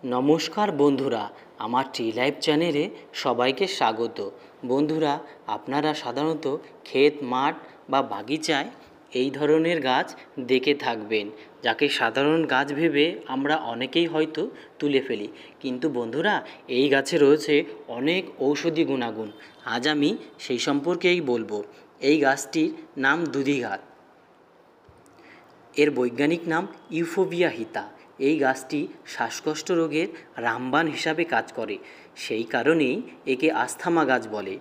নমস্কার বন্ধুরা, আমার ট্রি লাইফ চ্যানেলে সবাইকে স্বাগত। বন্ধুরা, আপনারা সাধারণত ক্ষেত, মাঠ বা বাগিচায় এই ধরনের গাছ দেখে থাকবেন, যাকে সাধারণ গাছ ভেবে আমরা অনেকেই হয়তো তুলে ফেলি। কিন্তু বন্ধুরা, এই গাছে রয়েছে অনেক ঔষধি গুণাগুণ। আজ আমি সেই সম্পর্কেই বলবো। এই গাছটির নাম দুধি গাছ। এর বৈজ্ঞানিক নাম ইউফোবিয়া হিতা। এই গাছটি শ্বাসকষ্ট রোগের রামবাণ হিসাবে কাজ করে, সেই কারণেই একে আস্থামা গাছ বলে।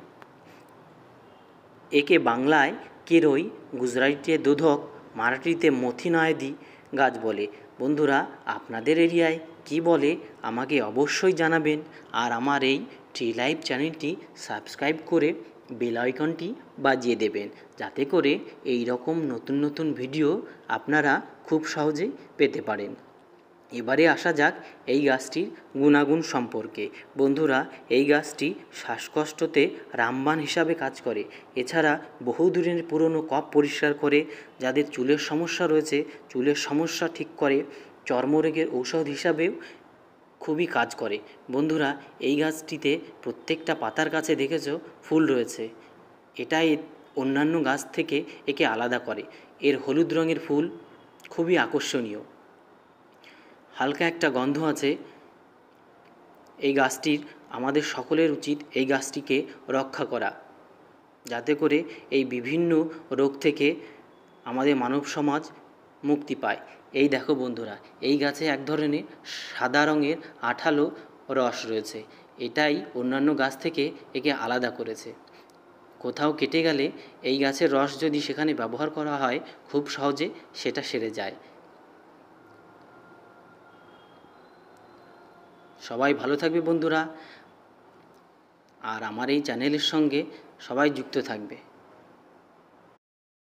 একে বাংলায় কেরই, গুজরাটিতে দোধক, মারাঠিতে মথিনায়দি গাছ বলে। বন্ধুরা, আপনাদের এরিয়ায় কি বলে আমাকে অবশ্যই জানাবেন। আর আমার এই ট্রি লাইফ চ্যানেলটি সাবস্ক্রাইব করে বেল আইকনটি বাজিয়ে দেবেন, যাতে করে এই রকম নতুন নতুন ভিডিও আপনারা খুব সহজেই পেতে পারেন। এবারে আসা যাক এই গাছটির গুণাগুণ সম্পর্কে। বন্ধুরা, এই গাছটি শ্বাসকষ্টতে রামবাণ হিসাবে কাজ করে। এছাড়া বহুদিনের পুরনো কফ পরিষ্কার করে, যাদের চুলের সমস্যা রয়েছে চুলের সমস্যা ঠিক করে, চর্মরোগের ঔষধ হিসাবেও খুবই কাজ করে। বন্ধুরা, এই গাছটিতে প্রত্যেকটা পাতার কাছে দেখেছো ফুল রয়েছে। এটাই অন্যান্য গাছ থেকে একে আলাদা করে। এর হলুদ রঙের ফুল খুবই আকর্ষণীয়, হালকা একটা গন্ধ আছে। এই গাছটির আমাদের সকলের উচিত এই গাছটিকে রক্ষা করা, যাতে করে এই বিভিন্ন রোগ থেকে আমাদের মানব সমাজ মুক্তি পায়। এই দেখো বন্ধুরা, এই গাছে এক ধরনের সাদা রঙের আঠালো রস রয়েছে। এটাই অন্যান্য গাছ থেকে একে আলাদা করেছে। কোথাও কেটে গেলে এই গাছের রস যদি সেখানে ব্যবহার করা হয়, খুব সহজে সেটা সেরে যায়। সবাই ভালো থাকবে বন্ধুরা, আর আমার এই চ্যানেলের সঙ্গে সবাই যুক্ত থাকবে।